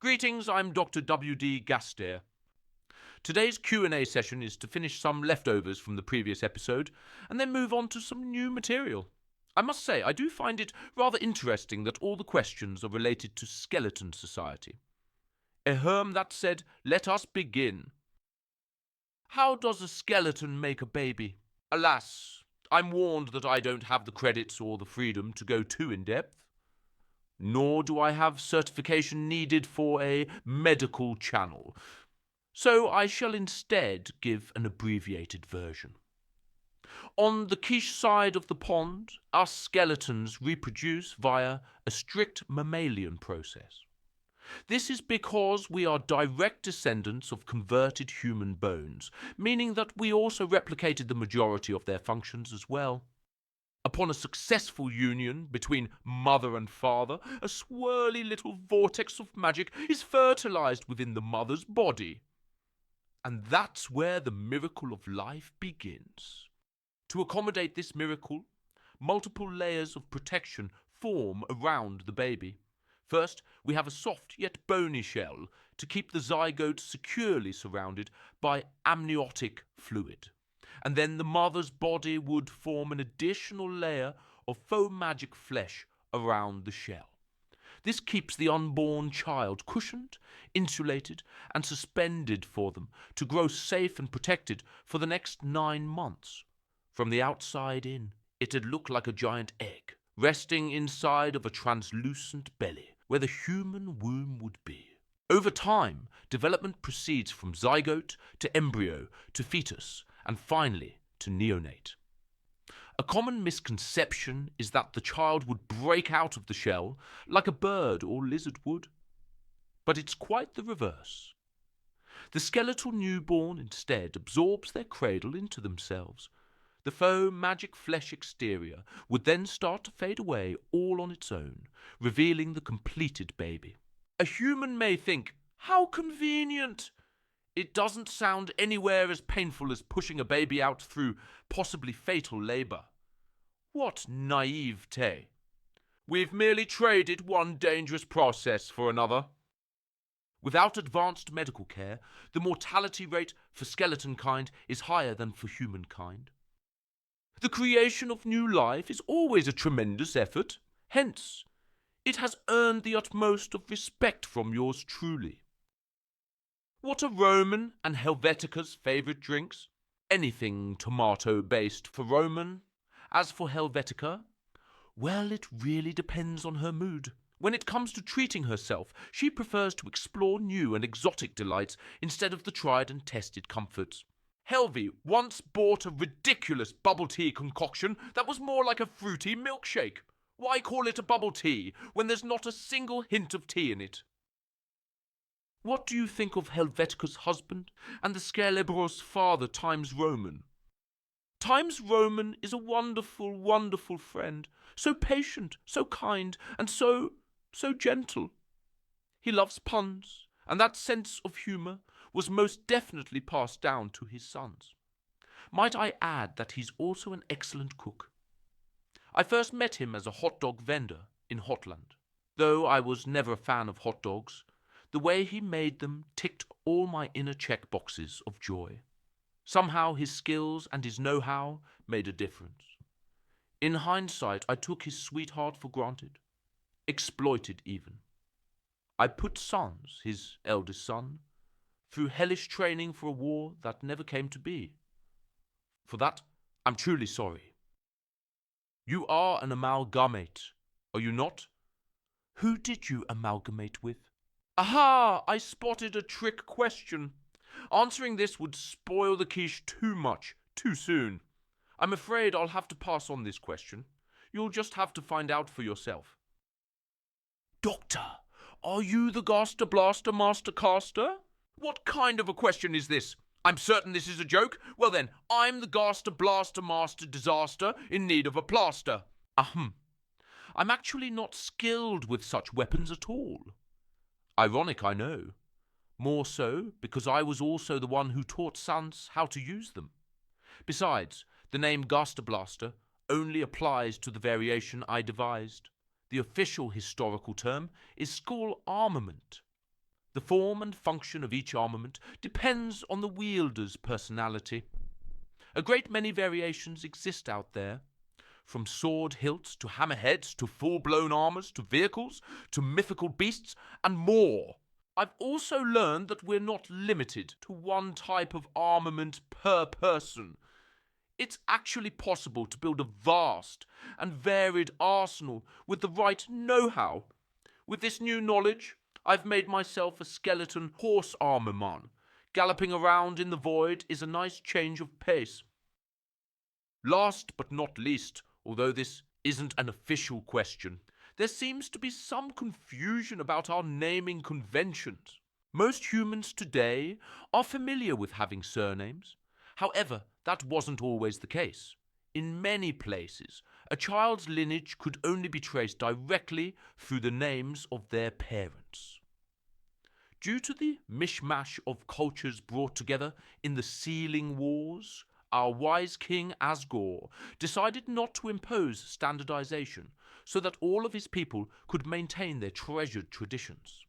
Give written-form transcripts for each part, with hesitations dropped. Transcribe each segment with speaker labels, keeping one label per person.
Speaker 1: Greetings, I'm Dr. W.D. Gaster. Today's Q&A session is to finish some leftovers from the previous episode and then move on to some new material. I must say, I do find it rather interesting that all the questions are related to skeleton society. That said, let us begin. How does a skeleton make a baby? Alas, I'm warned that I don't have the credits or the freedom to go too in-depth. Nor do I have certification needed for a medical channel. So I shall instead give an abbreviated version. On the Quiche side of the pond, us skeletons reproduce via a strict mammalian process. This is because we are direct descendants of converted human bones, meaning that we also replicated the majority of their functions as well. Upon a successful union between mother and father, a swirly little vortex of magic is fertilized within the mother's body. And that's where the miracle of life begins. To accommodate this miracle, multiple layers of protection form around the baby. First, we have a soft yet bony shell to keep the zygote securely surrounded by amniotic fluid. And then the mother's body would form an additional layer of faux magic flesh around the shell. This keeps the unborn child cushioned, insulated, and suspended for them to grow safe and protected for the next 9 months. From the outside in, it'd look like a giant egg, resting inside of a translucent belly, where the human womb would be. Over time, development proceeds from zygote to embryo to fetus, and finally to neonate. A common misconception is that the child would break out of the shell like a bird or lizard would. But it's quite the reverse. The skeletal newborn instead absorbs their cradle into themselves. The faux magic flesh exterior would then start to fade away all on its own, revealing the completed baby. A human may think, how convenient! It doesn't sound anywhere as painful as pushing a baby out through possibly fatal labor. What naivete! We've merely traded one dangerous process for another. Without advanced medical care, the mortality rate for skeleton kind is higher than for humankind. The creation of new life is always a tremendous effort. Hence, it has earned the utmost of respect from yours truly. What are Roman and Helvetica's favourite drinks? Anything tomato-based for Roman. As for Helvetica, well, it really depends on her mood. When it comes to treating herself, she prefers to explore new and exotic delights instead of the tried and tested comforts. Helvy once bought a ridiculous bubble tea concoction that was more like a fruity milkshake. Why call it a bubble tea when there's not a single hint of tea in it? What do you think of Helvetica's husband and the Scelebro's father Times Roman? Times Roman is a wonderful, wonderful friend, so patient, so kind, and so gentle. He loves puns, and that sense of humour was most definitely passed down to his sons. Might I add that he's also an excellent cook? I first met him as a hot dog vendor in Hotland. Though I was never a fan of hot dogs, the way he made them ticked all my inner check boxes of joy. Somehow his skills and his know-how made a difference. In hindsight, I took his sweetheart for granted, exploited even. I put Sans, his eldest son, through hellish training for a war that never came to be. For that, I'm truly sorry. You are an amalgamate, are you not? Who did you amalgamate with? Aha! I spotted a trick question. Answering this would spoil the quiche too much, too soon. I'm afraid I'll have to pass on this question. You'll just have to find out for yourself. Doctor, are you the Gaster Blaster Master Caster? What kind of a question is this? I'm certain this is a joke. Well then, I'm the Gaster Blaster Master Disaster in need of a plaster. I'm actually not skilled with such weapons at all. Ironic, I know. More so because I was also the one who taught Sans how to use them. Besides, the name Gaster Blaster only applies to the variation I devised. The official historical term is school armament. The form and function of each armament depends on the wielder's personality. A great many variations exist out there, from sword hilts to hammerheads to full-blown armors to vehicles to mythical beasts and more. I've also learned that we're not limited to one type of armament per person. It's actually possible to build a vast and varied arsenal with the right know-how. With this new knowledge, I've made myself a skeleton horse armorman. Galloping around in the void is a nice change of pace. Last but not least, although this isn't an official question, there seems to be some confusion about our naming conventions. Most humans today are familiar with having surnames. However, that wasn't always the case. In many places, a child's lineage could only be traced directly through the names of their parents. Due to the mishmash of cultures brought together in the Sealing Wars, our wise king Asgore decided not to impose standardization so that all of his people could maintain their treasured traditions.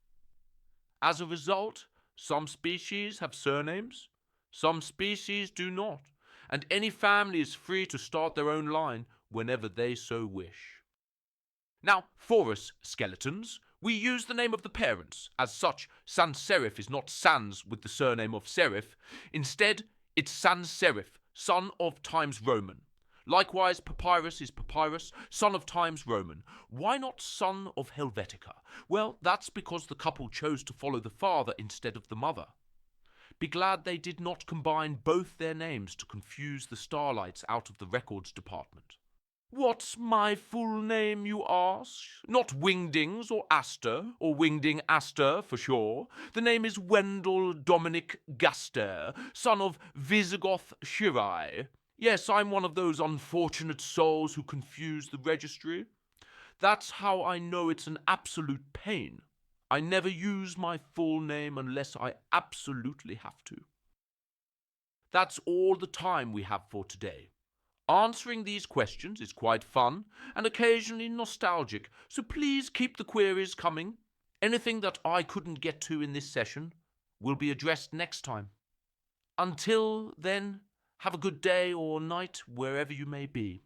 Speaker 1: As a result, some species have surnames, some species do not, and any family is free to start their own line whenever they so wish. Now, for us skeletons, we use the name of the parents. As such, Sans Serif is not Sans with the surname of Serif. Instead, it's Sans Serif, son of Times Roman. Likewise, Papyrus is Papyrus, son of Times Roman. Why not son of Helvetica? Well, that's because the couple chose to follow the father instead of the mother. Be glad they did not combine both their names to confuse the Starlights out of the records department. What's my full name, you ask? Not Wingdings or Aster, or Wingding Aster for sure. The name is Wendell Dominic Gaster, son of Visigoth Shirai. Yes, I'm one of those unfortunate souls who confuse the registry. That's how I know it's an absolute pain. I never use my full name unless I absolutely have to. That's all the time we have for today. Answering these questions is quite fun and occasionally nostalgic, so please keep the queries coming. Anything that I couldn't get to in this session will be addressed next time. Until then, have a good day or night wherever you may be.